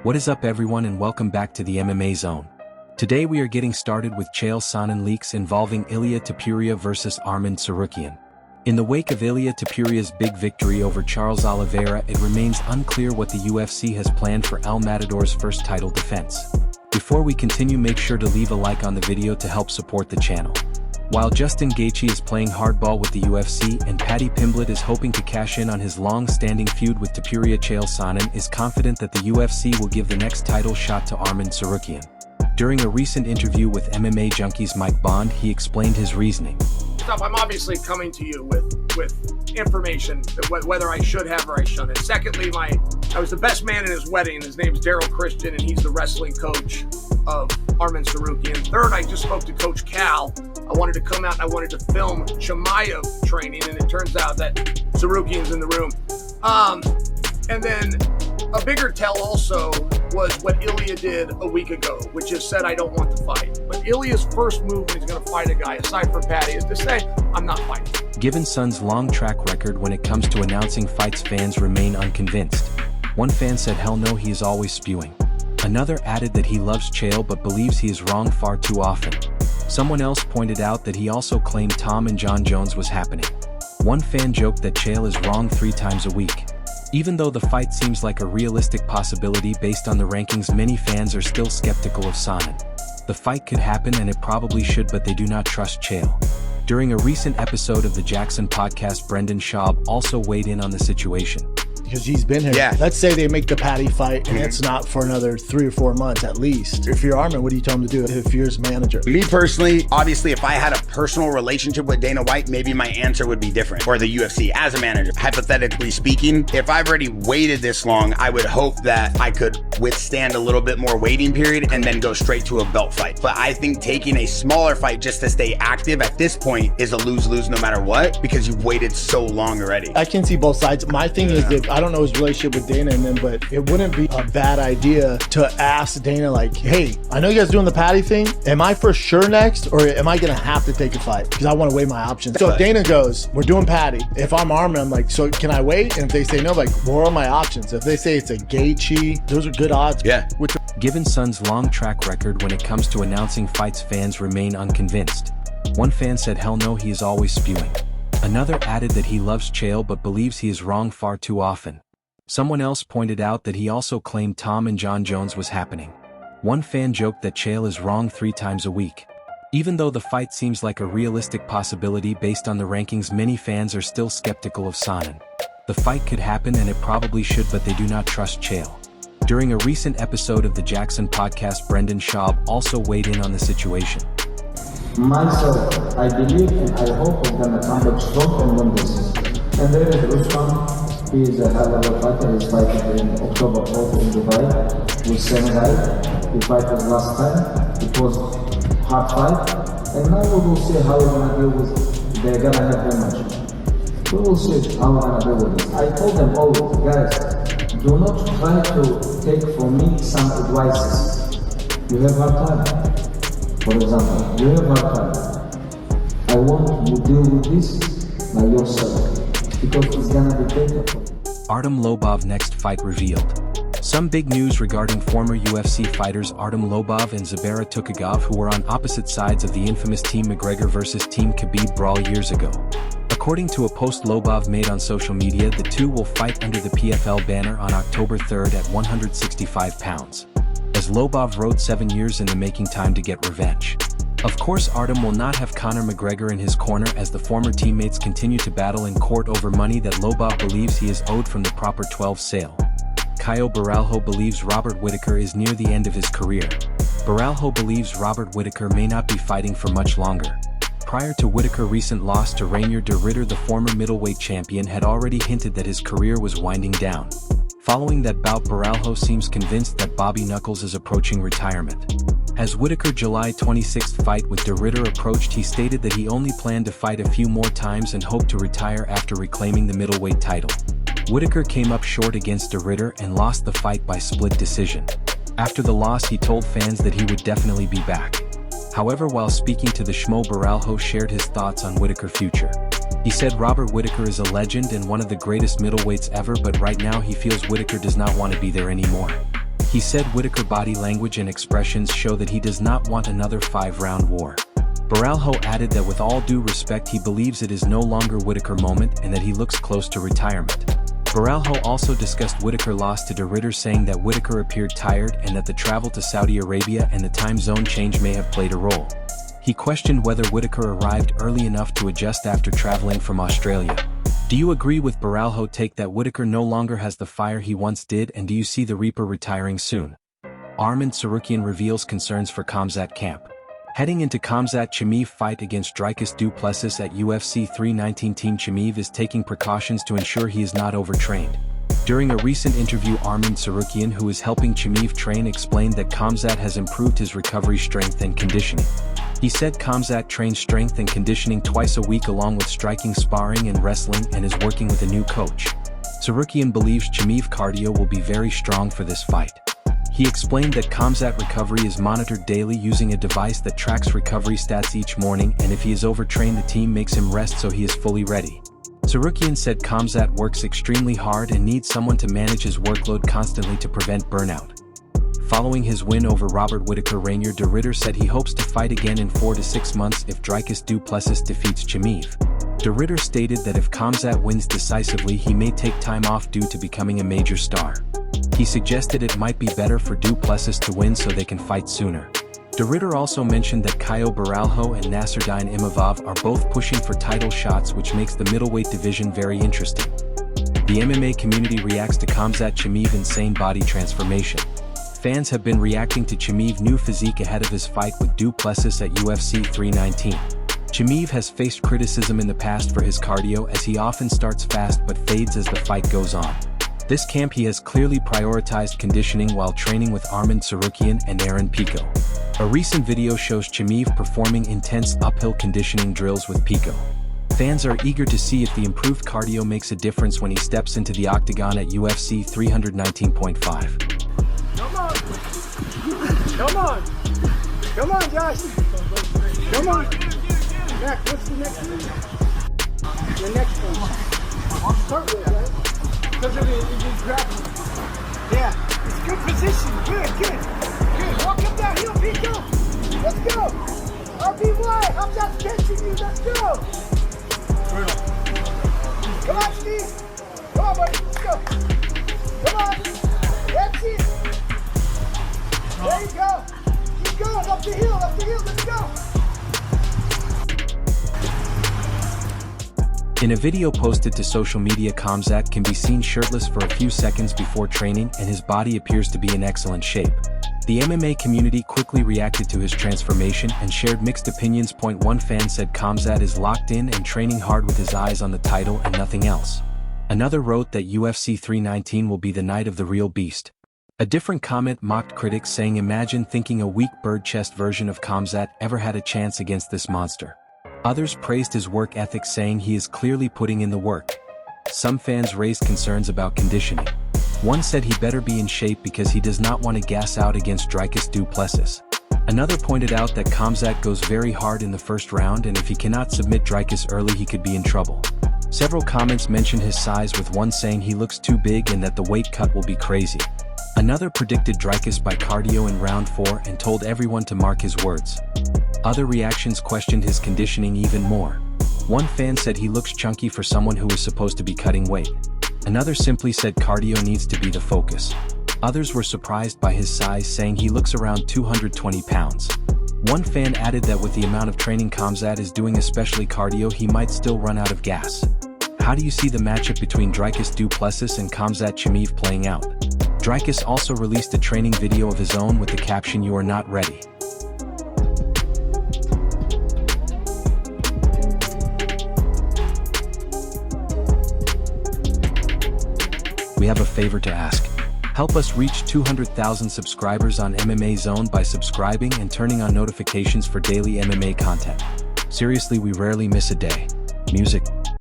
What is up everyone and welcome back to the MMA Zone. Today we are getting started with Chael Sonnen leaks involving Ilia Topuria versus Arman Tsarukyan. In the wake of Ilia Topuria's big victory over Charles Oliveira, it remains unclear what the UFC has planned for El Matador's first title defense. Before we continue, make sure to leave a like on the video to help support the channel. While Justin Gaethje is playing hardball with the UFC and Paddy Pimblett is hoping to cash in on his long-standing feud with Topuria, Chael Sonnen is confident that the UFC will give the next title shot to Arman Tsarukyan. During a recent interview with MMA Junkie's Mike Bond, he explained his reasoning. I'm obviously coming to you with information that whether I should have or I shouldn't. Secondly, I was the best man in his wedding. His name's Daryl Christian, and he's the wrestling coach of Arman Tsarukyan. Third, I just spoke to Coach Cal. I wanted to come out and I wanted to film Chimaev training, and it turns out that Tsarukyan's in the room. And then a bigger tell also was what Ilia did a week ago, which is said, I don't want to fight. But Ilia's first move when he's going to fight a guy, aside from Paddy, is to say, I'm not fighting. Given Son's long track record when it comes to announcing fights, fans remain unconvinced. One fan said, hell no, he is always spewing. Another added that he loves Chael but believes he is wrong far too often. Someone else pointed out that he also claimed Tom and John Jones was happening. One fan joked that Chael is wrong 3 times a week. Even though the fight seems like a realistic possibility based on the rankings, many fans are still skeptical of Sonnen. The fight could happen and it probably should, but they do not trust Chael. During a recent episode of the Jackson podcast, Brendan Schaub also weighed in on the situation. Because he's been here. Yeah. Let's say they make the Paddy fight and it's not for another 3 or 4 months at least. If you're Arman, what do you tell him to do if you're his manager? Me personally, obviously, if I had a personal relationship with Dana White, maybe my answer would be different. Or the UFC as a manager. Hypothetically speaking, if I've already waited this long, I would hope that I could withstand a little bit more waiting period and then go straight to a belt fight. But I think taking a smaller fight just to stay active at this point is a lose-lose no matter what, because you've waited so long already. I can see both sides. My thing is that I don't know his relationship with Dana and them, but it wouldn't be a bad idea to ask Dana, like, hey, I know you guys doing the Paddy thing. Am I for sure next, or am I going to have to take a fight? Because I want to weigh my options. So if Dana goes, we're doing Paddy. If I'm Arman, I'm like, so can I wait? And if they say no, like, what are my options? If they say it's a Gaethje, those are good odds. Yeah. Given Son's long track record when it comes to announcing fights, fans remain unconvinced. One fan said, hell no, he is always spewing. Another added that he loves Chael but believes he is wrong far too often. Someone else pointed out that he also claimed Tom and John Jones was happening. One fan joked that Chael is wrong 3 times a week. Even though the fight seems like a realistic possibility based on the rankings, many fans are still skeptical of Sonnen. The fight could happen and it probably should, but they do not trust Chael. During a recent episode of the Jackson podcast, Brendan Schaub also weighed in on the situation. Myself, I believe and I hope I'm gonna come back strong and win this. And there is Rustam. He is a hell of a fighter. He's fighting in October 4th in Dubai with Senegal. He fought us last time. It was hard fight. And now we will see how we're gonna deal with. They're gonna have their match. We will see how we're gonna deal with this. I told them always, guys, do not try to take from me some advices. You have hard time. For example, you have hard time. I want you to deal with this by yourself. Because it's gonna be better. Artem Lobov next fight revealed. Some big news regarding former UFC fighters Artem Lobov and Zabara Tukagov, who were on opposite sides of the infamous Team McGregor vs. Team Khabib brawl years ago. According to a post Lobov made on social media, the two will fight under the PFL banner on October 3rd at 165 pounds. As Lobov wrote, 7 years in the making, time to get revenge. Of course, Artem will not have Conor McGregor in his corner as the former teammates continue to battle in court over money that Lobov believes he is owed from the Proper 12 sale. Caio Baralho believes Robert Whittaker is near the end of his career. Baralho believes Robert Whittaker may not be fighting for much longer. Prior to Whittaker's recent loss to Reinier de Ridder, the former middleweight champion had already hinted that his career was winding down. Following that bout, Baralho seems convinced that Bobby Knuckles is approaching retirement. As Whittaker's July 26th fight with de Ridder approached, he stated that he only planned to fight a few more times and hoped to retire after reclaiming the middleweight title. Whittaker came up short against de Ridder and lost the fight by split decision. After the loss, he told fans that he would definitely be back. However, while speaking to the Schmo, Baralho shared his thoughts on Whittaker's future. He said Robert Whittaker is a legend and one of the greatest middleweights ever, but right now he feels Whittaker does not want to be there anymore. He said Whittaker body language and expressions show that he does not want another 5-round war. Beraljo added that with all due respect he believes it is no longer Whittaker moment and that he looks close to retirement. Beraljo also discussed Whittaker loss to de Ridder, saying that Whittaker appeared tired and that the travel to Saudi Arabia and the time zone change may have played a role. He questioned whether Whittaker arrived early enough to adjust after traveling from Australia. Do you agree with Beraljo's take that Whittaker no longer has the fire he once did, and do you see the Reaper retiring soon? Arman Tsarukyan reveals concerns for Khamzat camp. Heading into Khamzat Chimaev fight against Dricus du Plessis at UFC 319, Team Chimaev is taking precautions to ensure he is not overtrained. During a recent interview, Arman Tsarukyan, who is helping Chimaev train, explained that Khamzat has improved his recovery strength and conditioning. He said Khamzat trains strength and conditioning twice a week along with striking, sparring and wrestling, and is working with a new coach. Tsarukyan believes Chimaev cardio will be very strong for this fight. He explained that Khamzat recovery is monitored daily using a device that tracks recovery stats each morning, and if he is overtrained the team makes him rest so he is fully ready. Tsarukyan said Khamzat works extremely hard and needs someone to manage his workload constantly to prevent burnout. Following his win over Robert Whittaker, Rainier de Ridder said he hopes to fight again in 4 to 6 months if Dricus du Plessis defeats Chimaev. De Ridder stated that if Khamzat wins decisively he may take time off due to becoming a major star. He suggested it might be better for du Plessis to win so they can fight sooner. De Ridder also mentioned that Caio Beraljo and Nasruddin Imavov are both pushing for title shots, which makes the middleweight division very interesting. The MMA community reacts to Khamzat Chimaev's insane body transformation. Fans have been reacting to Chimaev's new physique ahead of his fight with du Plessis at UFC 319. Chimaev has faced criticism in the past for his cardio, as he often starts fast but fades as the fight goes on. This camp he has clearly prioritized conditioning while training with Arman Tsarukyan and Aaron Pico. A recent video shows Chimaev performing intense uphill conditioning drills with Pico. Fans are eager to see if the improved cardio makes a difference when he steps into the octagon at UFC 319.5. Come on! Come on, Josh! Come on! Mac, what's the next one? The next one. Start with, right? Because of it grabbing. Yeah, it's good position. Good. Walk him down, heel, Pico. Let's go. RBY, I'm not catching you. Let's go. Come on, Steve. Come on, buddy. Let's go. Come on. That's it. There you go. Keep going. Up the hill. Let's go. In a video posted to social media, Khamzat can be seen shirtless for a few seconds before training, and his body appears to be in excellent shape. The MMA community quickly reacted to his transformation and shared mixed opinions. One fan said Khamzat is locked in and training hard with his eyes on the title and nothing else. Another wrote that UFC 319 will be the night of the real beast. A different comment mocked critics, saying imagine thinking a weak bird chest version of Khamzat ever had a chance against this monster. Others praised his work ethic, saying he is clearly putting in the work. Some fans raised concerns about conditioning. One said he better be in shape because he does not want to gas out against Dricus du Plessis. Another pointed out that Khamzat goes very hard in the first round, and if he cannot submit Dricus early he could be in trouble. Several comments mentioned his size, with one saying he looks too big and that the weight cut will be crazy. Another predicted Dricus by cardio in round 4 and told everyone to mark his words. Other reactions questioned his conditioning even more. One fan said he looks chunky for someone who is supposed to be cutting weight. Another simply said cardio needs to be the focus. Others were surprised by his size, saying he looks around 220 pounds. One fan added that with the amount of training Khamzat is doing, especially cardio, he might still run out of gas. How do you see the matchup between Dricus du Plessis and Khamzat Chimaev playing out? Dricus also released a training video of his own with the caption, "You are not ready." We have a favor to ask. Help us reach 200,000 subscribers on MMA Zone by subscribing and turning on notifications for daily MMA content. Seriously, we rarely miss a day. Music.